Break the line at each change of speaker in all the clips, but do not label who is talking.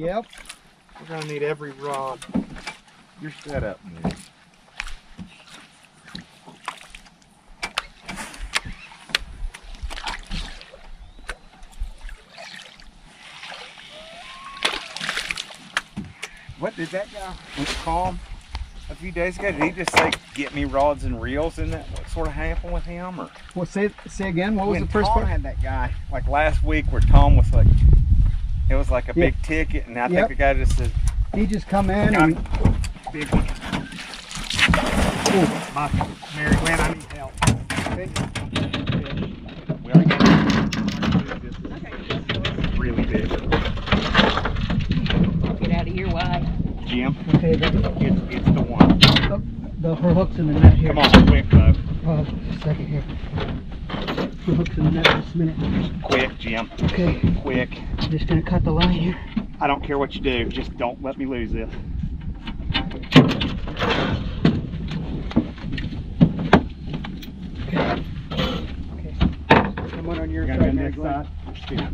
Yep.
We're gonna need every rod.
You're set up, man. What did that guy call a few days ago? Did he just say, get me rods and reels? Isn't that what sort of happened with him? Or
Well, say again. What was
when
the first
Tom
part?
had that guy, like last week where Tom was like, it was like a big ticket, and I think the guy just said,
He just come in and
Big one. Oh, my Mary Glenn, I need help.
we already got it. Really big.
Get out of here, why?
Jim,
okay,
it's the one.
her hook's in the net here.
Come on, quick, bud.
Just a second here. Her hook's in the net just a minute.
Quick, Jim.
Okay.
Quick.
I'm just gonna cut the line here.
I don't care what you do, just don't let me lose this.
Okay. Someone on your
Got
side,
on
Mary
this
Glenn.
side.
Yep.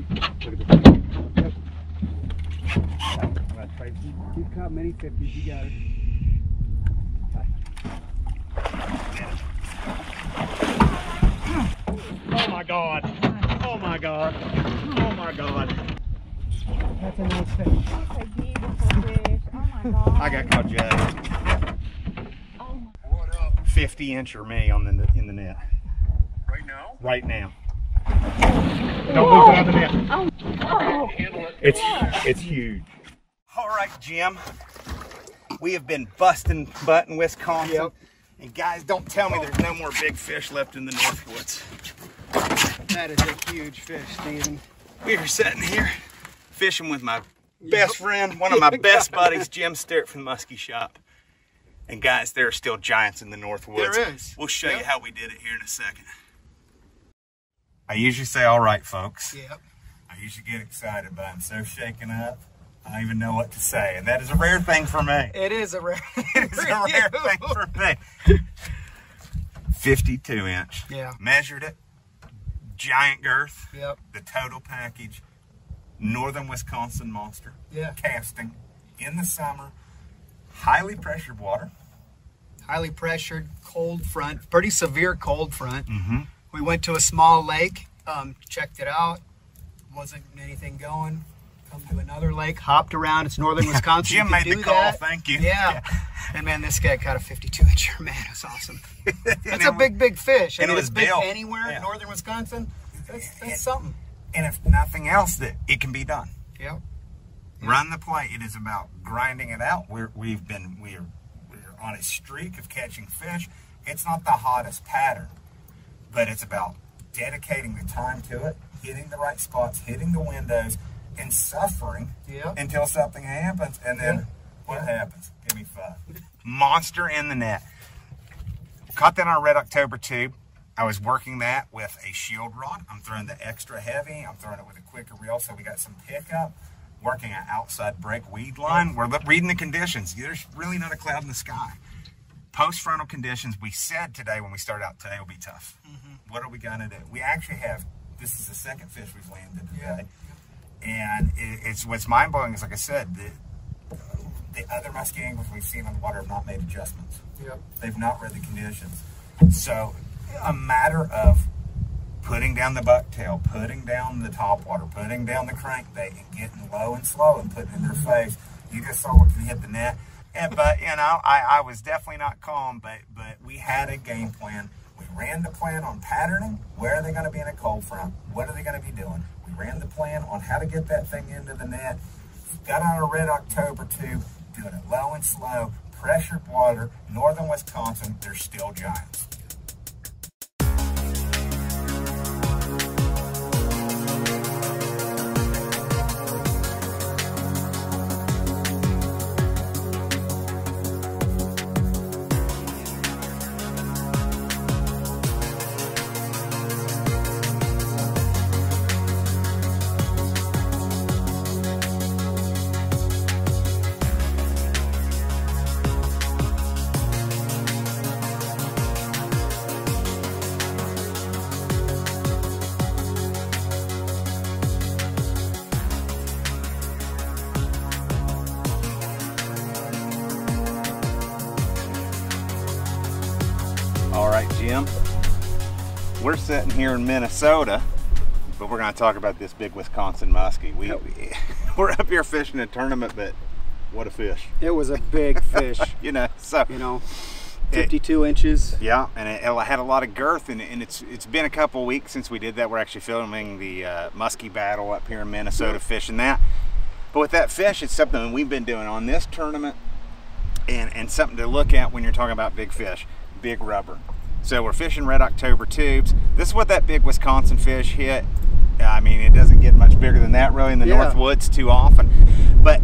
You've caught many 50s, you got it.
Oh my God. Oh my God. Oh my God.
That's a nice fish.
That's a beautiful fish. Oh my God.
I got caught judged.
Oh my.
50-inch or me on in the net.
Right now?
Right now.
Don't lose it out of the net.
Oh.
It's huge. All right, Jim. We have been busting butt in Wisconsin.
Yep.
And guys, don't tell me there's no more big fish left in the Northwoods.
That is a huge fish, Stephen.
We are sitting here fishing with my best friend, one of my best buddies, Jim Stewart from the Musky Shop. And guys, there are still giants in the Northwoods.
There is.
We'll show you how we did it here in a second. I usually say, all right, folks.
Yep.
I usually get excited, but I'm so shaken up, I don't even know what to say. And that is a rare thing for me.
It is a rare.
It is a rare thing for me. 52-inch.
Yeah.
Measured it. Giant girth.
Yep.
The total package. Northern Wisconsin monster.
Yeah.
Casting in the summer. Highly pressured water.
Highly pressured, cold front, pretty severe cold front.
Mm-hmm.
We went to a small lake, checked it out. Wasn't anything going. Come to another lake, hopped around. It's northern Wisconsin.
Jim made the call. Thank you.
Yeah. And man, this guy caught a 52-incher. Man, it's awesome. That's a big fish.
And it was
it's big
built
anywhere in northern Wisconsin. That's something.
And if nothing else, that it can be done.
Yep.
Run the play. It is about grinding it out. We're on a streak of catching fish. It's not the hottest pattern, but it's about dedicating the time to it, hitting the right spots, hitting the windows, and suffering until something happens. And then what happens? Give me 5. Monster in the net. Caught that on a Red October tube. I was working that with a shield rod. I'm throwing the extra heavy. I'm throwing it with a quicker reel, so we got some pickup. Working an outside break weed line. We're reading the conditions. There's really not a cloud in the sky. Post-frontal conditions, we said today when we started out today will be tough. What are we going to do? We actually have, this is the second fish we've landed today. And what's mind-blowing is, like I said, the other musky anglers we've seen on the water have not made adjustments. They've not read the conditions. So a matter of putting down the bucktail, putting down the topwater, putting down the crankbait, and getting low and slow and putting it in their face. You just saw what can hit the net. But you know, I was definitely not calm, but we had a game plan. We ran the plan on patterning. Where are they going to be in a cold front? What are they going to be doing? We ran the plan on how to get that thing into the net. Got on a Red October tube, doing it low and slow, pressured water, northern Wisconsin. There's still giants. we're sitting here in Minnesota, but we're going to talk about this big Wisconsin muskie. We're up here fishing a tournament, but what a fish.
It was a big fish.
You know, so
52 inches.
Yeah, and it had a lot of girth, and it's been a couple weeks since we did that. We're actually filming the muskie battle up here in Minnesota, fishing that. But with that fish, it's something we've been doing on this tournament, and something to look at when you're talking about big fish, big rubber. So we're fishing red October tubes. This is what that big Wisconsin fish hit. I mean, it doesn't get much bigger than that really in the North Woods too often. But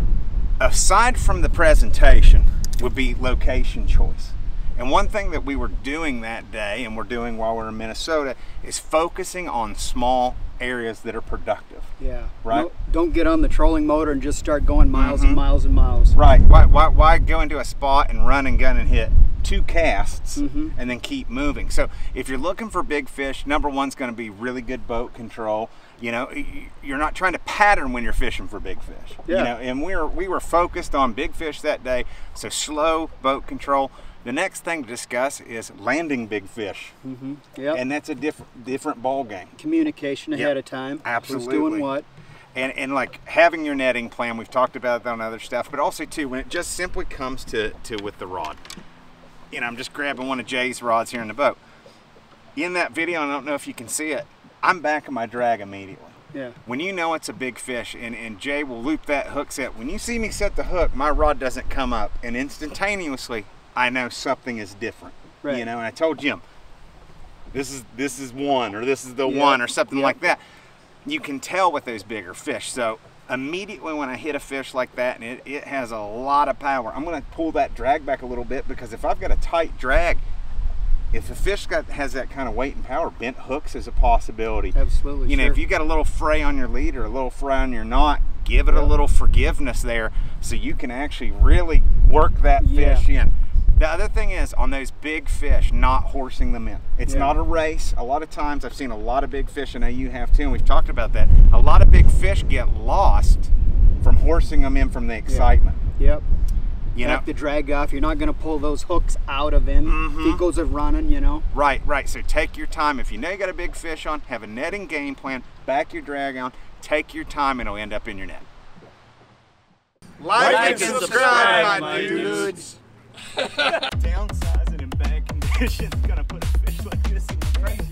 aside from the presentation would be location choice. And one thing that we were doing that day, and we're doing while we're in Minnesota, is focusing on small areas that are productive.
Yeah.
Right?
No, don't get on the trolling motor and just start going miles and miles and miles.
Right. Why go into a spot and run and gun and hit 2 casts and then keep moving? So if you're looking for big fish, number one's going to be really good boat control. You know, you're not trying to pattern when you're fishing for big fish.
Yeah.
You know, and we were focused on big fish that day, so slow boat control. The next thing to discuss is landing big fish.
Yep.
And that's a different ball game.
Communication ahead of time.
Absolutely.
Who's doing what.
And like having your netting plan, we've talked about that on other stuff, but also too, when it just simply comes to with the rod. You know, I'm just grabbing one of Jay's rods here in the boat. In that video, I don't know if you can see it, I'm backing my drag immediately.
Yeah.
When you know it's a big fish, and Jay will loop that hook set, when you see me set the hook, my rod doesn't come up, and instantaneously, I know something is different.
Right.
You know, and I told Jim, this is one, or this is the one, or something like that. You can tell with those bigger fish. So immediately when I hit a fish like that, and it has a lot of power, I'm going to pull that drag back a little bit, because if I've got a tight drag, if a fish has that kind of weight and power, bent hooks is a possibility.
Absolutely.
You know, if you got a little fray on your lead or a little fray on your knot, give it a little forgiveness there, so you can actually really work that fish in. The other thing is, on those big fish, not horsing them in. It's not a race. A lot of times, I've seen a lot of big fish, and I know you have too, and we've talked about that. A lot of big fish get lost from horsing them in from the excitement.
Yep.
You know,
Back the drag off. You're not going to pull those hooks out of him. He goes a running, you know.
Right. So take your time. If you know you got a big fish on, have a netting game plan, back your drag on, take your time, and it'll end up in your net.
Like and subscribe, my dudes.
Downsizing in bad conditions gonna put a fish like this in crazy.